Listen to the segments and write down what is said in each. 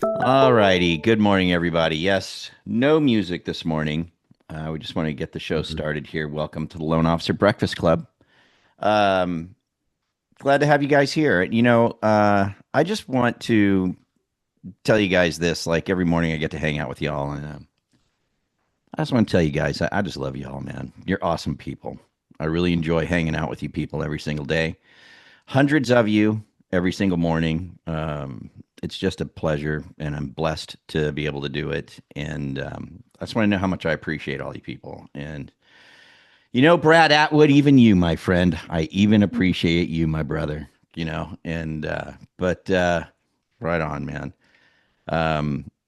All righty. Good morning, everybody. Yes, no music this morning. We just want to get the show Mhm. started here. Welcome to the Loan Officer Breakfast Club. Um, Glad to have you guys here. I just want to tell you guys this. Like every morning, I get to hang out with y'all, and I just want to tell you guys, I just love y'all, man. You're awesome people. I really enjoy hanging out with you people every single day. Hundreds of you every single morning. It's just a pleasure, and I'm blessed to be able to do it. And I just want to know how much I appreciate all you people. And Brad Atwood, even you, my friend, I even appreciate you, my brother. But right on, man.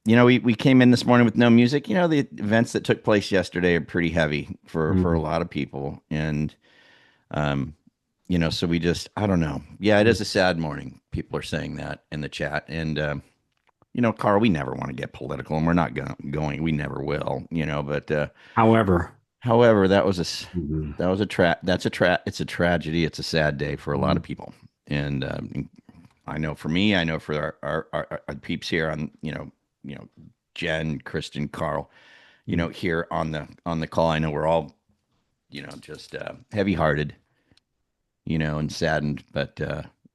We came in this morning with no music. The events that took place yesterday are pretty heavy for a Mhm. lot of people, and um, so we just, I don't know. Yeah, it is a sad morning. People are saying that in the chat. And, Carl, we never want to get political and we're not going, we never will, but However, however, mhm. that was it's a tragedy. It's a sad day for a lot of people. And I know for me, I know for our peeps here on, Jen, Kristen, Carl, here on the call, I know we're all, just heavy hearted, and saddened. But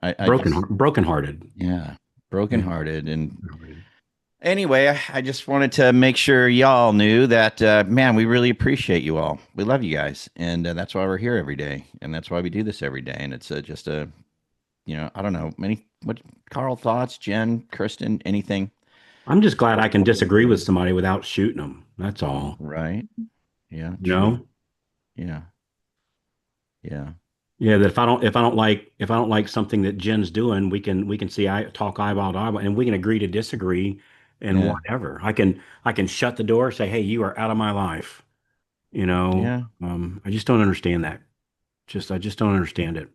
I just, Brokenhearted. yeah, Yeah. brokenhearted. And anyway, I just wanted to make sure y'all knew that, man, we really appreciate you all. We love you guys, and that's why we're here every day, and that's why we do this every day. And it's just I don't know, many what Carl thoughts, Jen, Kristen, anything, I'm just glad I can disagree with somebody without shooting them. That's all. right? Yeah, You true. know? Yeah, yeah, Yeah, that if I don't like something that Jen's doing, we can see I talk eyeball to eyeball and we can agree to disagree and yeah, whatever. I can shut the door, say, "Hey, you are out of my life." You know, yeah, I just don't understand that. I just don't understand it.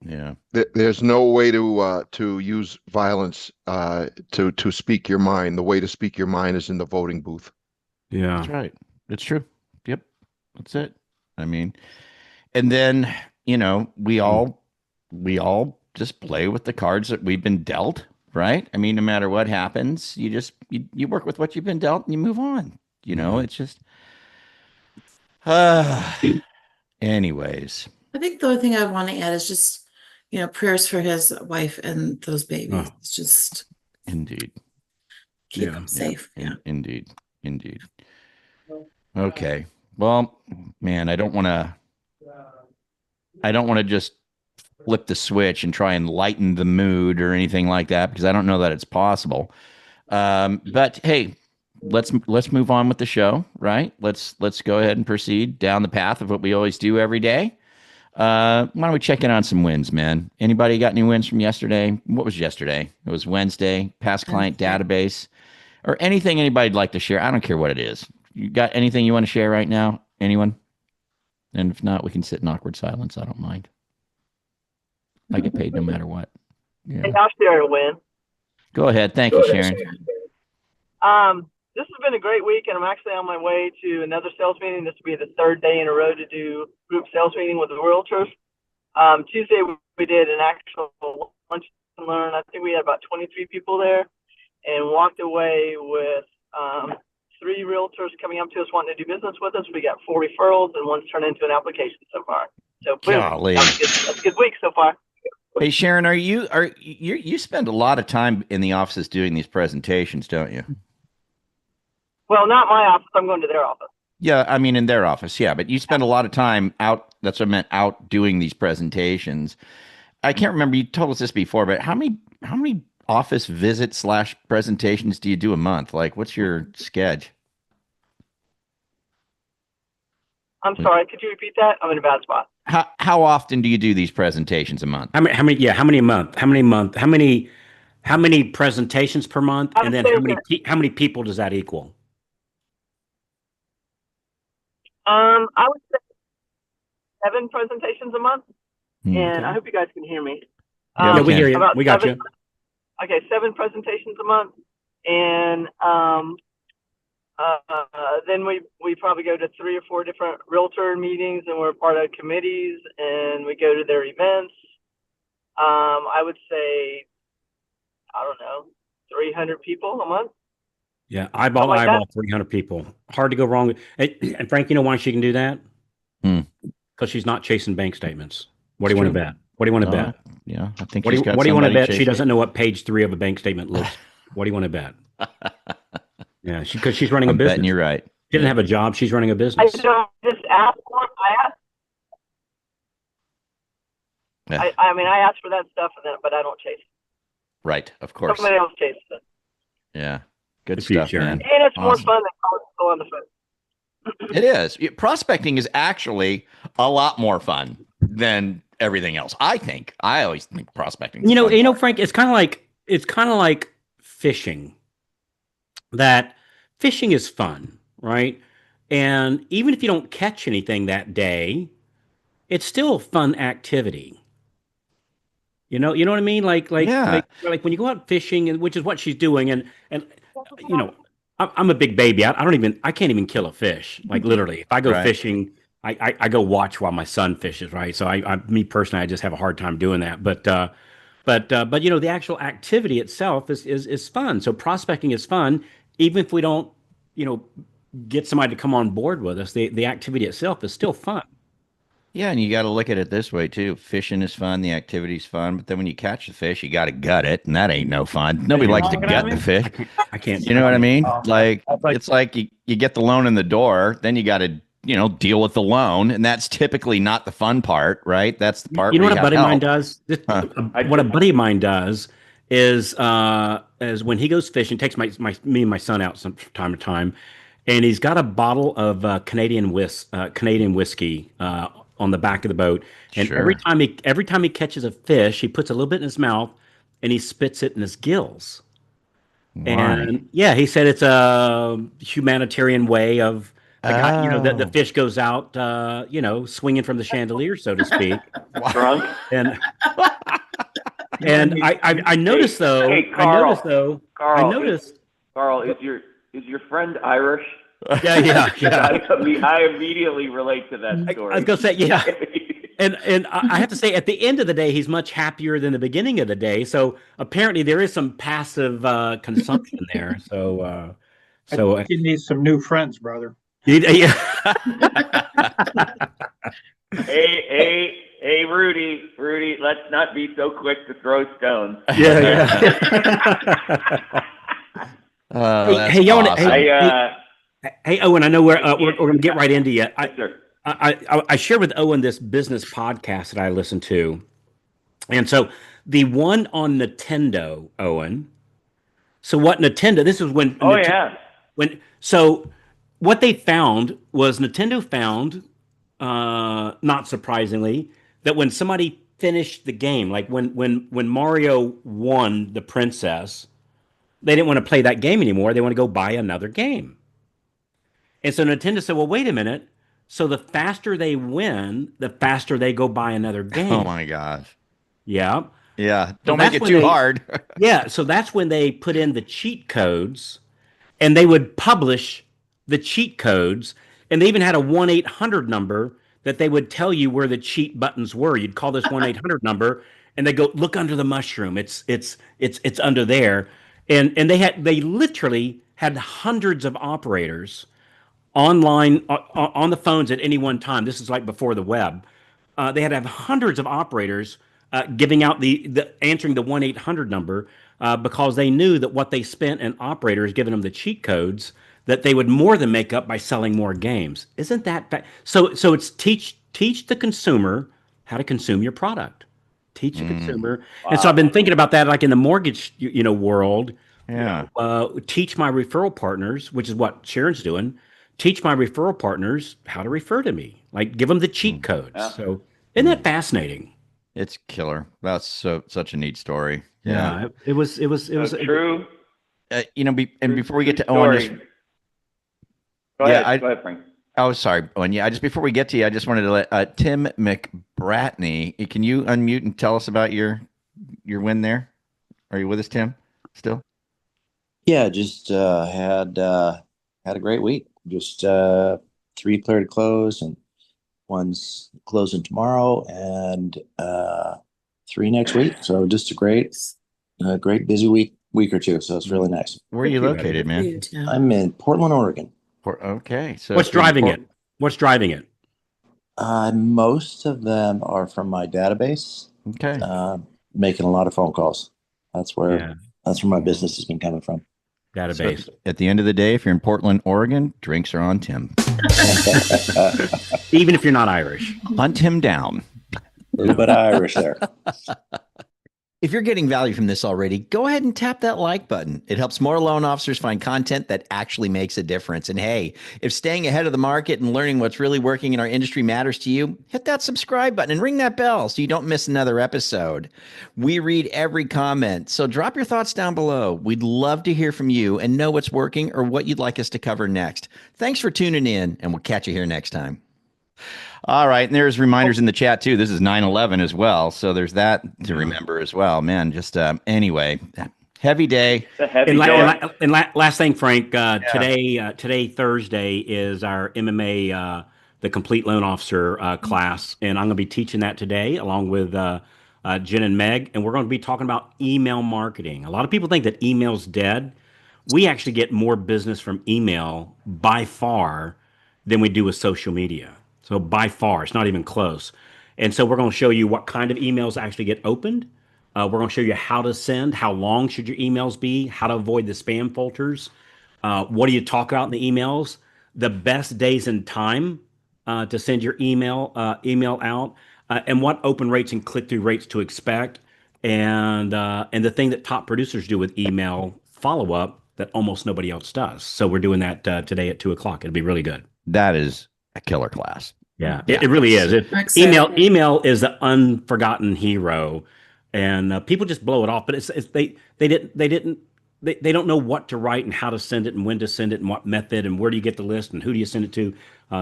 yeah. There's no way to use violence to speak your mind. The way to speak your mind is in the voting booth. That's Yeah. right. It's true. Yep, that's it. I mean, and then we all just play with the cards that we've been dealt, right? I mean, no matter what happens, you work with what you've been dealt and you move on. Mhm. It's just uh anyways. I think the only thing I want to add is just, prayers for his wife and those babies. Oh, It's just Indeed. keep yeah. them Yeah, safe. Yeah. indeed. Indeed. Okay. Well, man, I don't want to just flip the switch and try and lighten the mood or anything like that because I don't know that it's possible. But hey, let's move on with the show, right? Let's go ahead and proceed down the path of what we always do every day. Why don't we check in on some wins, man? Anybody got any wins from yesterday? What was yesterday? It was Wednesday. Past client Wednesday. database or anything anybody'd like to share. I don't care what it is. You got anything you want to share right now? Anyone? And if not, we can sit in awkward silence. I don't mind. I get paid no matter what. Hey, Yeah. I'll share a win. Go ahead. Thank you, Sure, Sharon. sure. This has been a great week, and I'm actually on my way to another sales meeting. This will be the third day in a row to do group sales meeting with the realtors. Tuesday we did an actual lunch and learn. I think we had about 23 people there, and walked away with three realtors coming up to us wanting to do business with us. We got 4 referrals, and one's turned into an application so far. So boom, Golly. that's a good week so far. Hey Sharon, you spend a lot of time in the offices doing these presentations, don't you? Well, not my office. I'm going to their office. Yeah, I mean in their office, yeah, but you spend a lot of time out, that's what I meant, out doing these presentations. I can't remember, you told us this before, but how many office visits slash presentations do you do a month? Like what's your schedule? I'm sorry. Could you repeat that? I'm in a bad spot. How often do you do these presentations a month? How many a month? How many presentations per month? I And would then say how many people does that equal? I would say 7 presentations a month, Hmm. and I Okay. hope you guys can hear me. Yeah, Yeah, we we hear can. you. About We got seven. you. Okay, 7 presentations a month, and then we probably go to 3 or 4 different realtor meetings, and we're part of committees, and we go to their events. I would say I don't know 300 people a month. Yeah, eyeball to Something like that. eyeball, 300 people. Hard to go wrong. And Frank, you know why she can do that? Hmm. Because she's not chasing bank statements. What It's do you want to true. bet? What do you want to No, bet? yeah, I think What do she's you got what do you want to somebody bet? She chasing. doesn't know what page 3 of a bank statement looks. What do you want to bet? Yeah, because she's running a I'm betting business. you're right. She doesn't have a job. She's running a I business. don't just ask for it. Yeah, I mean, I ask for that stuff, but I don't chase it. right. Of course. Somebody else chases it. Yeah. Good Good for you, stuff, Sharon. man. And it's more Awesome. fun than go on the phone. It is. Prospecting is actually a lot more fun than everything else. I think. I always think prospecting. Is fun. Frank, it's kind of like fishing. That fishing is fun, right? And even if you don't catch anything that day, it's still a fun activity. You know what I mean? Yeah. Like when you go out fishing, and which is what she's doing, and you know, I'm a big baby. I can't even kill a fish. Like literally, if I go Right. fishing, I go watch while my son fishes, right? So me personally, I just have a hard time doing that. But you know, the actual activity itself is fun. So prospecting is fun, even if we don't, you know, get somebody to come on board with us. The activity itself is still fun. Yeah, and you got to look at it this way too. Fishing is fun, the activity's fun, but then when you catch the fish, you got to gut it, and that ain't no fun. Nobody You likes to looking at gut the me? fish. I can't. You know what I mean? Oh, Like I thought- it's like you get the loan in the door, then you got to deal with the loan, and that's typically not the fun part, right? That's the part You know where what you a have buddy of mine help. does? Huh. What a buddy of mine does is when he goes fishing, takes me and my son out from time to time, and he's got a bottle of Canadian whiskey on the back of the boat, and Sure. every time he catches a fish, he puts a little bit in his mouth, and he spits it in his gills. Why? And yeah, he said it's a humanitarian way of the guy, the Oh. fish goes out, swinging from the chandelier, so to speak. Drunk. And You- I noticed though, Hey, I noticed though, I Carl, noticed, Carl, is your friend Irish? I immediately relate to that story. I was gonna say, yeah. And I have to say, at the end of the day, he's much happier than the beginning of the day. So apparently, there is some passive consumption there. So You need some new friends, brother. yeah. Hey, Rudy, let's not be so quick to throw stones. Yeah. That's Hey, y'all, awesome. Hey, Owen, I know we're going to get right into you. Yes, sir. I shared with Owen this business podcast that I listened to, and so the one on Nintendo, Owen. So what Nintendo? This is when. Oh yeah. So what they found was Nintendo found, not surprisingly, that when somebody finished the game, like when Mario won the princess, they didn't want to play that game anymore. They want to go buy another game. And so Nintendo said, well, wait a minute. So the faster they win, the faster they go buy another game. Oh my gosh. Yeah. Yeah. So Don't make that's it when too they- hard. Yeah. So that's when they put in the cheat codes and they would publish the cheat codes. And they even had a 1-800 number that they would tell you where the cheat buttons were. You'd call this 1-800 number and they go, look under the mushroom. It's under there. And they literally had hundreds of operators online on the phones at any one time. This is like before the web. They had to have hundreds of operators giving out the answering the 1-800 number because they knew that what they spent in operators giving them the cheat codes that they would more than make up by selling more games. Isn't that so it's teach the consumer how to consume your product. Teach the consumer. And so I've been thinking about that like in the mortgage world. Yeah. Teach my referral partners, which is what Sharon's doing. Teach my referral partners how to refer to me. Like give them the cheat codes. Yeah. So isn't that fascinating? It's killer. That's such a neat story. Yeah, it was True. Before we get to True Owen, story. Go ahead, Frank. oh, sorry, Owen. Yeah, just before we get to you, I just wanted to let Tim McBratney. Can you unmute and tell us about your win there? Are you with us, Tim? Still? Yeah, just had a great week. Just 3 clear to close, and one's closing tomorrow, and 3 next week. So just a great busy week week or two, so it's really nice. Where are you located, man? You too. I'm in Portland, Oregon. Okay, so What's if you're in driving it? What's driving it? Most of them are from my database, Okay. making a lot of phone calls. That's where Yeah, that's where my business has been coming from. So database. at the end of the day, if you're in Portland, Oregon, drinks are on Tim. Even if you're not Irish. Hunt him down. A little bit of Irish there. If you're getting value from this already, go ahead and tap that like button. It helps more loan officers find content that actually makes a difference. And hey, if staying ahead of the market and learning what's really working in our industry matters to you, hit that subscribe button and ring that bell so you don't miss another episode. We read every comment, so drop your thoughts down below. We'd love to hear from you and know what's working or what you'd like us to cover next. Thanks for tuning in, and we'll catch you here next time. All right. And there's reminders in the chat too. This is 9/11 as well. So there's that to remember as well. Man, just anyway, heavy day. It's a heavy And, day. last thing, Frank, today, Thursday, is our MMA, the Complete Loan Officer class. And I'm going to be teaching that today along with Jen and Meg. And we're going to be talking about email marketing. A lot of people think that email's dead. We actually get more business from email by far than we do with social media. So by far, it's not even close. And so we're going to show you what kind of emails actually get opened. We're going to show you how to send, how long should your emails be, how to avoid the spam filters. What do you talk about in the emails? The best days and time to send your email out, and what open rates and click-through rates to expect, and the thing that top producers do with email follow-up that almost nobody else does. So we're doing that today at 2:00. It'll be really good. That is a killer class. Yeah, it really is. I'm excited. Email is the unforgotten hero, and people just blow it off. But they don't know what to write and how to send it and when to send it and what method and where do you get the list and who do you send it to.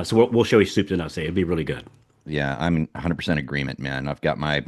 So we'll show you soup to nuts. It'll be really good. Yeah, I'm in 100% agreement, man. I've got my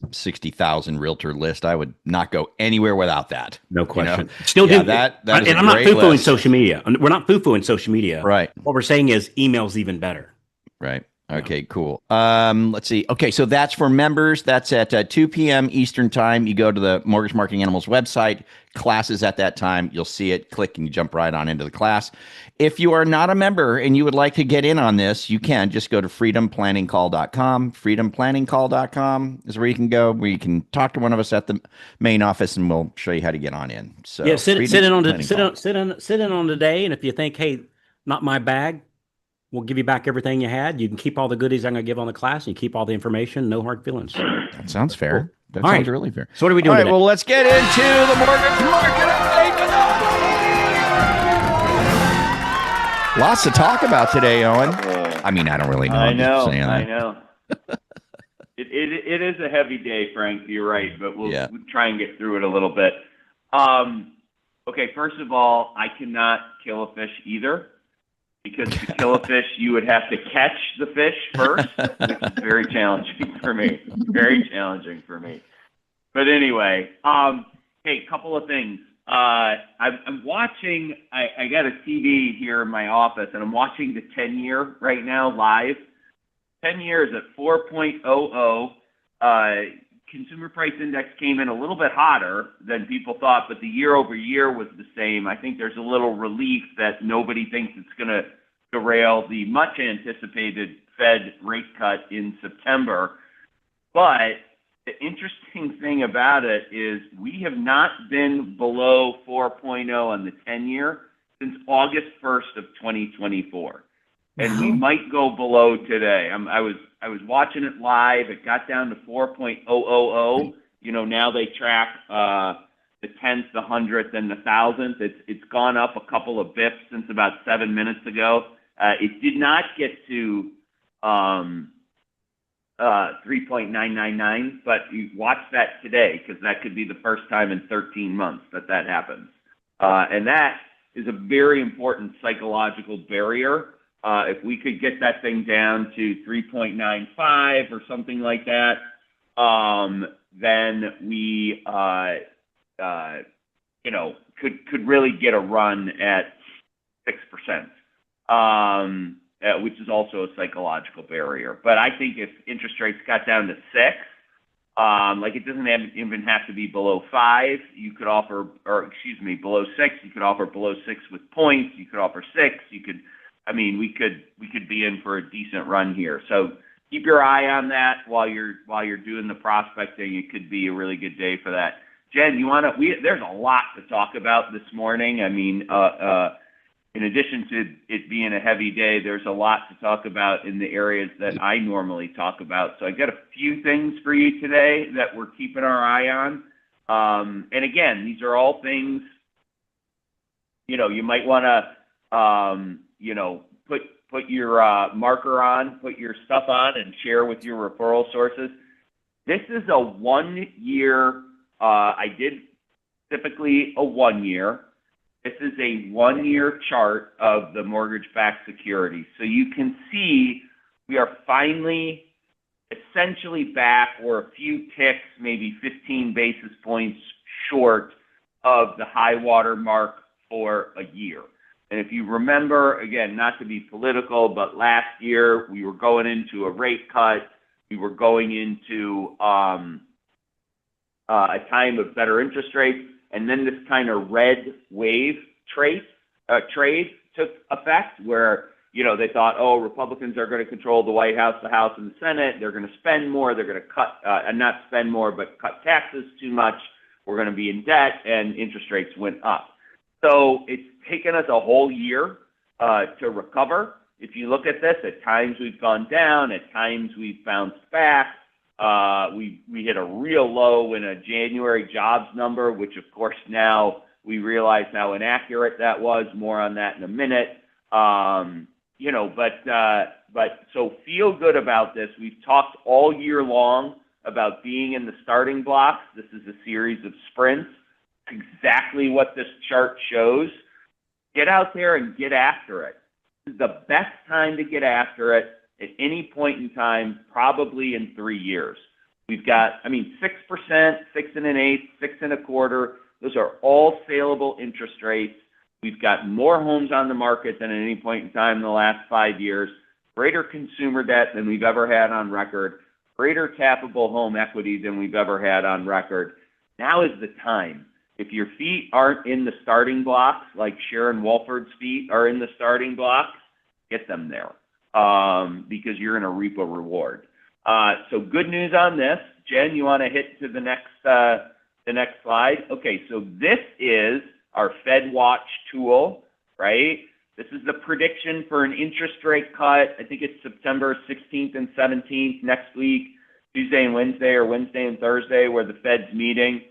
60,000 realtor list. I would not go anywhere without that. No question. You know? Still Yeah, do that is and a I'm not great foo-fooing list. social media. We're not foo-fooing social media. Right. What we're saying is email's even better. Right. Okay, cool. Let's see. Okay, so that's for members. That's at 2 p.m. Eastern time. You go to the Mortgage Marketing Animals website. Classes at that time. You'll see it. Click and you jump right on into the class. If you are not a member and you would like to get in on this, you can just go to freedomplanningcall.com. Freedomplanningcall.com is where you can go, where you can talk to one of us at the main office, and we'll show you how to get on in. So Yeah, sit in on the today, and if you think, hey, not my bag, we'll give you back everything you had. You can keep all the goodies I'm going to give on the class, and you keep all the information. No hard feelings. That sounds fair. Cool. That All sounds right. really fair. So what are we All doing right, today? well, let's get into the mortgage market update. Lots to talk about today, Owen. I mean, I don't really know. I I'm just know. saying that. I know. It is a heavy day, Frank. You're right, but we'll try and get through it a little bit. Okay, first of all, I cannot kill a fish either. Because to kill a fish, you would have to catch the fish first, which is very challenging for me. Very challenging for me. But anyway, hey, couple of things. I'm watching, I got a TV here in my office, and I'm watching the 10-year right now live. 10 years at 4.00. Consumer price index came in a little bit hotter than people thought, but the year over year was the same. I think there's a little relief that nobody thinks it's going to derail the much anticipated Fed rate cut in September. But the interesting thing about it is we have not been below 4.0 on the 10-year since August 1st of 2024. And we might go below today. I was watching it live. It got down to 4.000. You know, now they track the tenth, the hundredth, and the thousandth. It's gone up a couple of bips since about 7 minutes ago. It did not get to 3.999, but you watch that today because that could be the first time in 13 months that happens. And that is a very important psychological barrier. If we could get that thing down to 3.95 or something like that, then we, could really get a run at 6%, which is also a psychological barrier. But I think if interest rates got down to 6, Like it doesn't even have to be below 5. You could offer, or excuse me, below 6. You could offer below 6 with points. You could offer 6. You could, I mean, we could be in for a decent run here. So keep your eye on that while you're doing the prospecting. It could be a really good day for that. Jen, there's a lot to talk about this morning. I mean, in addition to it being a heavy day, there's a lot to talk about in the areas that I normally talk about. So I got a few things for you today that we're keeping our eye on. And again, these are all things, you might want to, put your marker on, put your stuff on, and share with your referral sources. This is a 1 year. I did typically a 1 year. This is a 1 year chart of the mortgage-backed security. So you can see we are finally essentially back. We're a few ticks, maybe 15 basis points short of the high water mark for a year. And if you remember, again, not to be political, but last year we were going into a rate cut. We were going into a time of better interest rates. And then this kind of red wave trade took effect where, they thought, Republicans are going to control the White House, the House, and the Senate. They're going to spend more. They're going to cut, and not spend more, but cut taxes too much. We're going to be in debt, and interest rates went up. So it's taken us a whole year to recover. If you look at this, at times we've gone down, at times we've bounced back. We hit a real low in a January jobs number, which of course now we realize how inaccurate that was. More on that in a minute. But so feel good about this. We've talked all year long about being in the starting blocks. This is a series of sprints. Exactly what this chart shows. Get out there and get after it. This is the best time to get after it at any point in time, probably in 3 years. We've got, 6%, 6 1/8, 6 1/4. Those are all saleable interest rates. We've got more homes on the market than at any point in time in the last 5 years, greater consumer debt than we've ever had on record, greater tappable home equity than we've ever had on record. Now is the time. If your feet aren't in the starting blocks, like Sharon Walford's feet are in the starting blocks, get them there. Because you're going to reap a reward. So good news on this. Jen, you want to hit to the next slide? Okay, so this is our Fed Watch tool, right? This is the prediction for an interest rate cut. I think it's September 16th and 17th next week, Tuesday and Wednesday, or Wednesday and Thursday, where the Fed's meeting.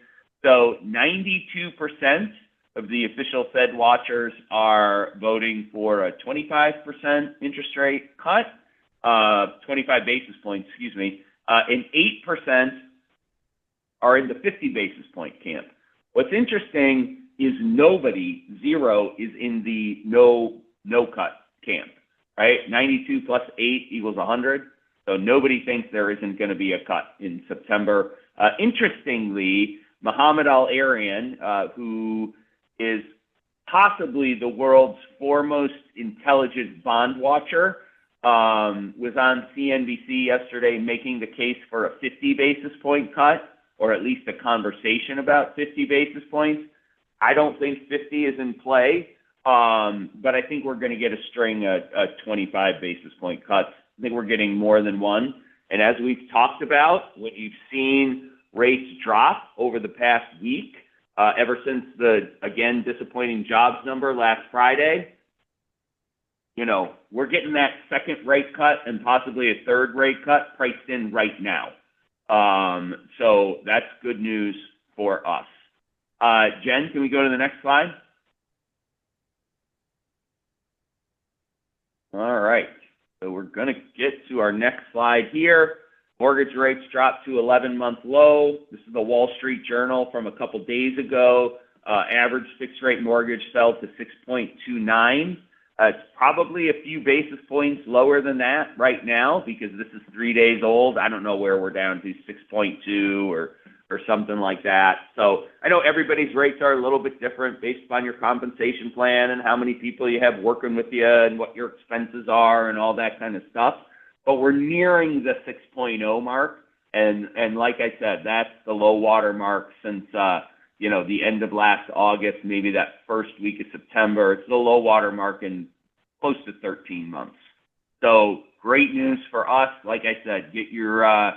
So 92% of the official Fed watchers are voting for a 25% interest rate cut, 25 basis points, excuse me, and 8% are in the 50 basis point camp. What's interesting is zero is in the no cut camp, right? 92 plus 8 equals 100. So nobody thinks there isn't going to be a cut in September. Interestingly, Mohammed Al-Arian, who is possibly the world's foremost intelligent bond watcher, was on CNBC yesterday making the case for a 50 basis point cut, or at least a conversation about 50 basis points. I don't think 50 is in play, but I think we're going to get a string of 25 basis point cuts. I think we're getting more than one. And as we've talked about, when you've seen rates drop over the past week, ever since the, again, disappointing jobs number last Friday, we're getting that second rate cut and possibly a third rate cut priced in right now. So that's good news for us. Jen, can we go to the next slide? All right. So we're going to get to our next slide here. Mortgage rates dropped to 11-month low. This is the Wall Street Journal from a couple days ago. Average fixed rate mortgage fell to 6.29. It's probably a few basis points lower than that right now because this is 3 days old. I don't know where we're down to, 6.2 or something like that. So I know everybody's rates are a little bit different based upon your compensation plan and how many people you have working with you and what your expenses are and all that kind of stuff. But we're nearing the 6.0 mark. And like I said, that's the low water mark since, the end of last August, maybe that first week of September. It's the low water mark in close to 13 months. So great news for us. Like I said, get your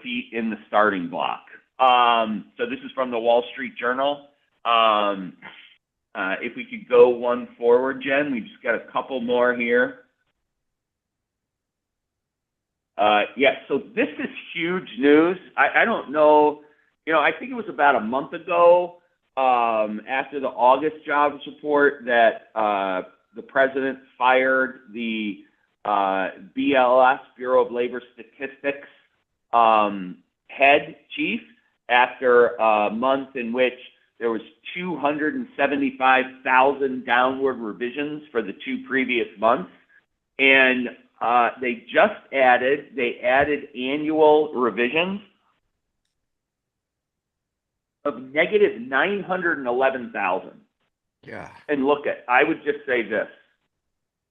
feet in the starting block. So this is from the Wall Street Journal. If we could go one forward, Jen, we just got a couple more here. So this is huge news. I don't know, I think it was about a month ago, after the August jobs report, that the president fired the BLS, Bureau of Labor Statistics, head chief after a month in which there was 275,000 downward revisions for the 2 previous months. And they added annual revisions of negative 911,000. Yeah. And I would just say this.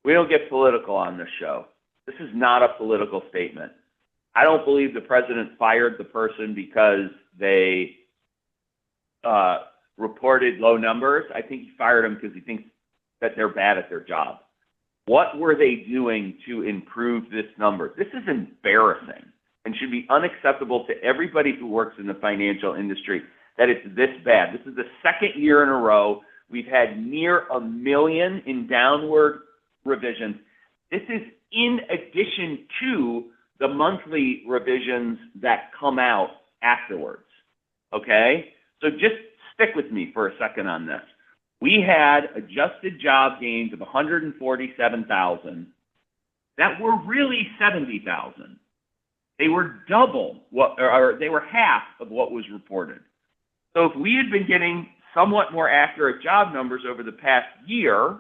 We don't get political on this show. This is not a political statement. I don't believe the president fired the person because they reported low numbers. I think he fired them because he thinks that they're bad at their job. What were they doing to improve this number? This is embarrassing and should be unacceptable to everybody who works in the financial industry that it's this bad. This is the second year in a row we've had near 1 million in downward revisions. This is in addition to the monthly revisions that come out afterwards. Okay? So just stick with me for a second on this. We had adjusted job gains of 147,000 that were really 70,000. They were double or they were half of what was reported. So if we had been getting somewhat more accurate job numbers over the past year,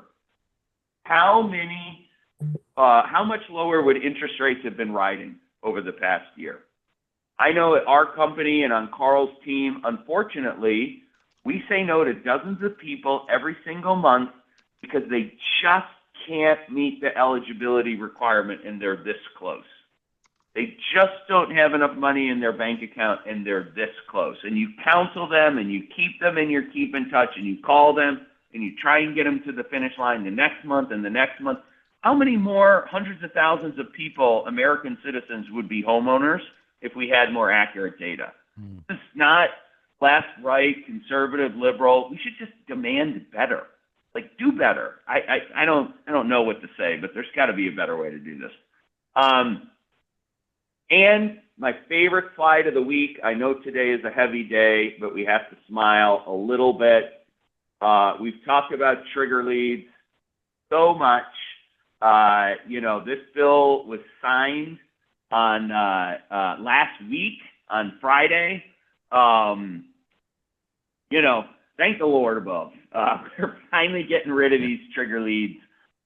how much lower would interest rates have been riding over the past year? I know at our company and on Carl's team, unfortunately, we say no to dozens of people every single month because they just can't meet the eligibility requirement and they're this close. They just don't have enough money in their bank account and they're this close. And you counsel them and you keep them and you keep in touch and you call them and you try and get them to the finish line the next month and the next month. How many more hundreds of thousands of people, American citizens, would be homeowners if we had more accurate data? This is not left, right, conservative, liberal. We should just demand better. Like, do better. I don't know what to say, but there's got to be a better way to do this. And my favorite slide of the week, I know today is a heavy day, but we have to smile a little bit. We've talked about trigger leads so much. This bill was signed on last week on Friday. Thank the Lord above. We're finally getting rid of these trigger leads.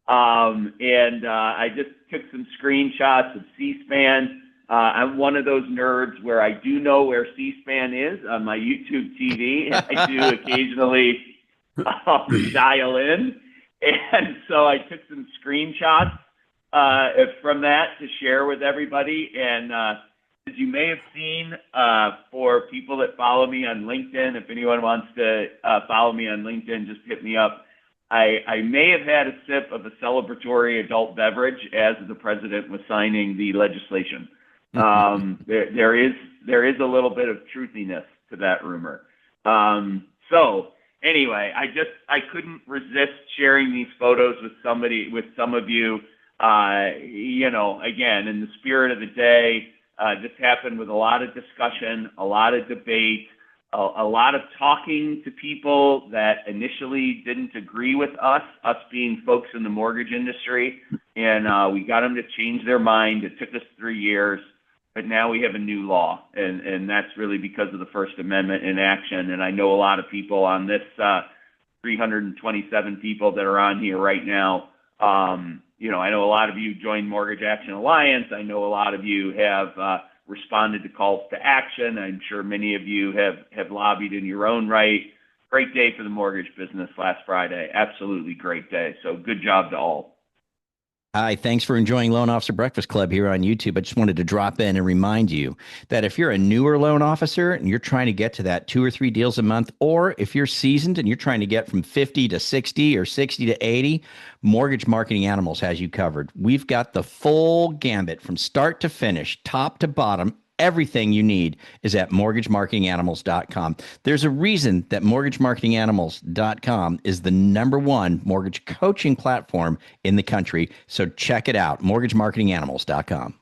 And I just took some screenshots of C-SPAN. I'm one of those nerds where I do know where C-SPAN is on my YouTube TV. I do occasionally dial in. And so I took some screenshots from that to share with everybody. And as you may have seen, for people that follow me on LinkedIn, if anyone wants to follow me on LinkedIn, just hit me up. I may have had a sip of a celebratory adult beverage as the president was signing the legislation. There is a little bit of truthiness to that rumor. So anyway, I couldn't resist sharing these photos with some of you. Again, in the spirit of the day, this happened with a lot of discussion, a lot of debate, a lot of talking to people that initially didn't agree with us being folks in the mortgage industry. And we got them to change their mind. It took us 3 years, but now we have a new law. And that's really because of the First Amendment in action. And I know a lot of people on this 327 people that are on here right now. I know a lot of you joined Mortgage Action Alliance. I know a lot of you have responded to calls to action. I'm sure many of you have lobbied in your own right. Great day for the mortgage business last Friday. Absolutely great day. So good job to all. Hi, thanks for enjoying Loan Officer Breakfast Club here on YouTube. I just wanted to drop in and remind you that if you're a newer loan officer and you're trying to get to that 2 or 3 deals a month, or if you're seasoned and you're trying to get from 50 to 60 or 60 to 80, Mortgage Marketing Animals has you covered. We've got the full gambit from start to finish, top to bottom. Everything you need is at mortgagemarketinganimals.com. There's a reason that mortgagemarketinganimals.com is the #1 mortgage coaching platform in the country. So check it out, mortgagemarketinganimals.com.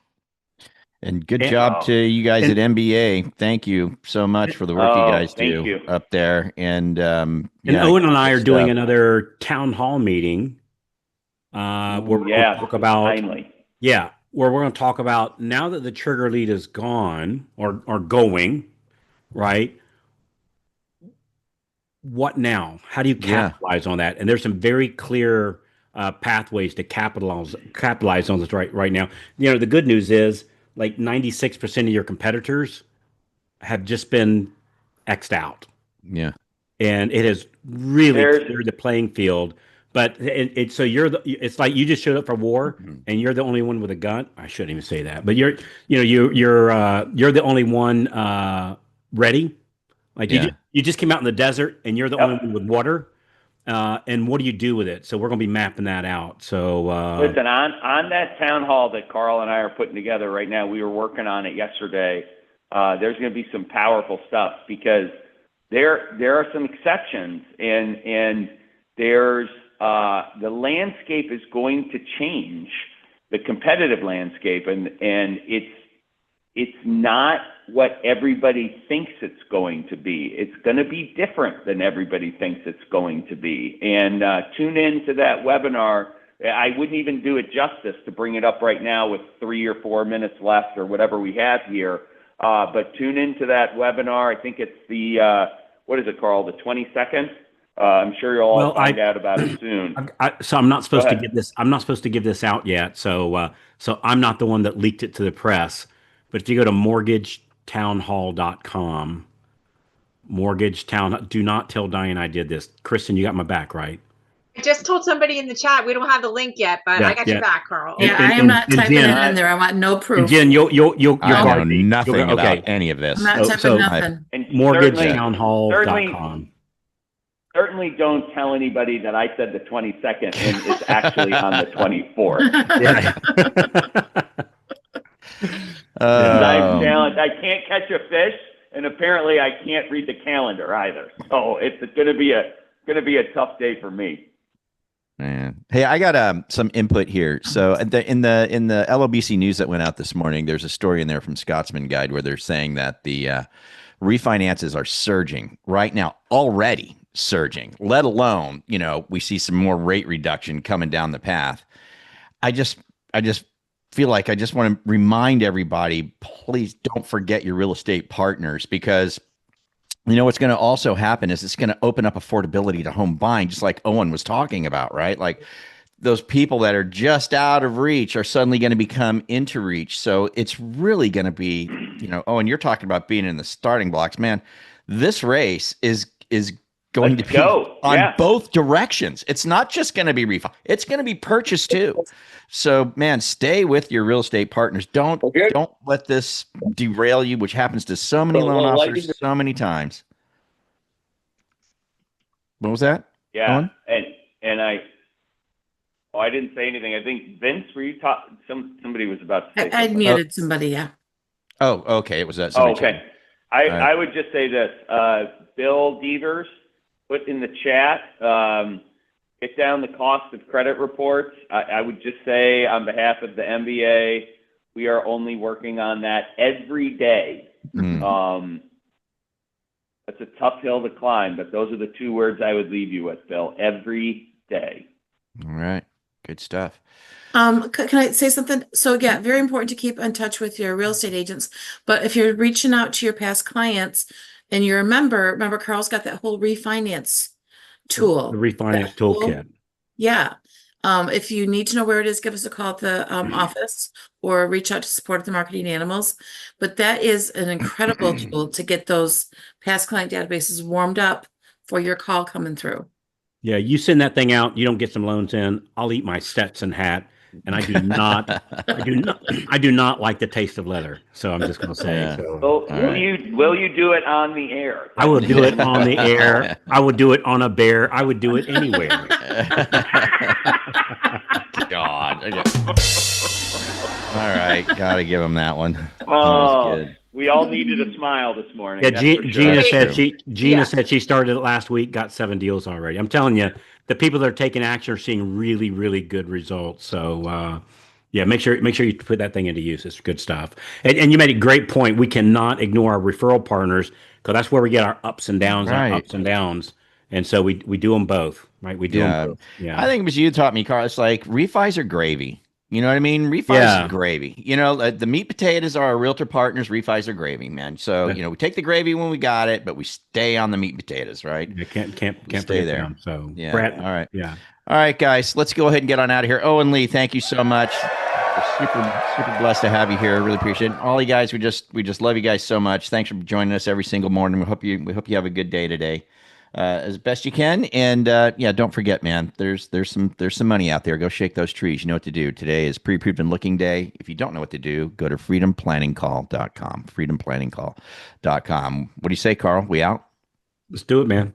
And good job to you guys at MBA. Thank you so much for the work you guys do up there. And Owen and I are doing another town hall meeting. Where we're going to talk about where we're going to talk about now that the trigger lead is gone or going, right? What now? How do you capitalize on that? And there's some very clear pathways to capitalize on this right now. The good news is like 96% of your competitors have just been X'd out. Yeah. And it has really cleared the playing field. But so it's like you just showed up for war and you're the only one with a gun. I shouldn't even say that, but you're the only one ready. Like you just came out in the desert and you're the only one with water. And what do you do with it? So we're going to be mapping that out. So listen, on that town hall that Carl and I are putting together right now, we were working on it yesterday. There's going to be some powerful stuff because there are some exceptions and there's the landscape is going to change, the competitive landscape, and it's not what everybody thinks it's going to be. It's going to be different than everybody thinks it's going to be. And tune in to that webinar. I wouldn't even do it justice to bring it up right now with 3 or 4 minutes left or whatever we have here. But tune into that webinar. I think it's the, what is it, Carl, the 22nd? I'm sure you'll all find out about it soon. So I'm not supposed to give this. I'm not supposed to give this out yet. So I'm not the one that leaked it to the press. But if you go to mortgagetownhall.com, do not tell Diane I did this. Kristen, you got my back, right? I just told somebody in the chat we don't have the link yet, but I got your back, Carl. Yeah, I am not typing it in there. I want no proof. And Jen, you'll I know nothing about any of this. I'm not typing nothing. Mortgagetownhall.com. Certainly don't tell anybody that I said the 22nd and it's actually on the 24th. I'm challenged. I can't catch a fish, and apparently I can't read the calendar either. So it's going to be a tough day for me. Man, hey, I got some input here. So in the LOBC news that went out this morning, there's a story in there from Scotsman Guide where they're saying that the refinances are surging right now, already surging, let alone, we see some more rate reduction coming down the path. I just feel like I just want to remind everybody, please don't forget your real estate partners, because what's going to also happen is it's going to open up affordability to home buying, just like Owen was talking about, right? Like those people that are just out of reach are suddenly going to become into reach. So it's really going to be, Owen, you're talking about being in the starting blocks, man. This race is going to be on both directions. It's not just going to be refi. It's going to be purchase too. So, man, stay with your real estate partners. Don't let this derail you, which happens to so many loan officers so many times. What was that? Yeah, Owen? and I didn't say anything. I think Vince, were you talking? Somebody was about to say. I muted somebody. Yeah. Oh, okay. It was that. Okay. I would just say this. Bill Devers put in the chat. Get down the cost of credit reports. I would just say on behalf of the MBA, we are only working on that every day. That's a tough hill to climb, but those are the 2 words I would leave you with, Bill. Every day. All right. Good stuff. Can I say something? So yeah, very important to keep in touch with your real estate agents. But if you're reaching out to your past clients and you're a member, remember Carl's got that whole refinance tool. The refinance toolkit. Yeah. If you need to know where it is, give us a call at the office or reach out to support the marketing animals. But that is an incredible tool to get those past client databases warmed up for your call coming through. Yeah, you send that thing out, you don't get some loans in, I'll eat my Stetson hat and I do not, I do not like the taste of leather. So I'm just going to say. Yeah. So. Will you do it on the air? I will do it on the air. I would do it on a bear. I would do it anywhere. God. All right, gotta give him that one. Oh, good. We all needed a smile this morning. Yeah, Gina said she started it last week, got 7 deals already. I'm telling you, the people that are taking action are seeing really, really good results. So, yeah, make sure you put that thing into use. It's good stuff. And you made a great point. We cannot ignore our referral partners because that's where we get our ups and downs, And so we do them both, right? We do them both. Yeah. I think it was you taught me, Carl. It's like refis are gravy. You know what I mean? Refis are gravy. You know, the meat potatoes are our realtor partners. Refis are gravy, man. So, we take the gravy when we got it, but we stay on the meat potatoes, right? You can't stay there. Them, so, yeah. Brett, all right. Yeah. All right, guys, let's go ahead and get on out of here. Owen Lee, thank you so much. We're super blessed to have you here. I really appreciate it. All you guys, we just love you guys so much. Thanks for joining us every single morning. We hope you have a good day today. As best you can, and don't forget, man. There's some money out there. Go shake those trees. You know what to do. Today is pre-approved and looking day. If you don't know what to do, go to freedomplanningcall.com. Freedomplanningcall.com. What do you say, Carl? We out? Let's do it, man.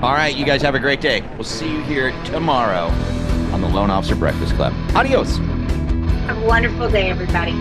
All right, you guys have a great day. We'll see you here tomorrow on the Loan Officer Breakfast Club. Adios. Have a wonderful day, everybody.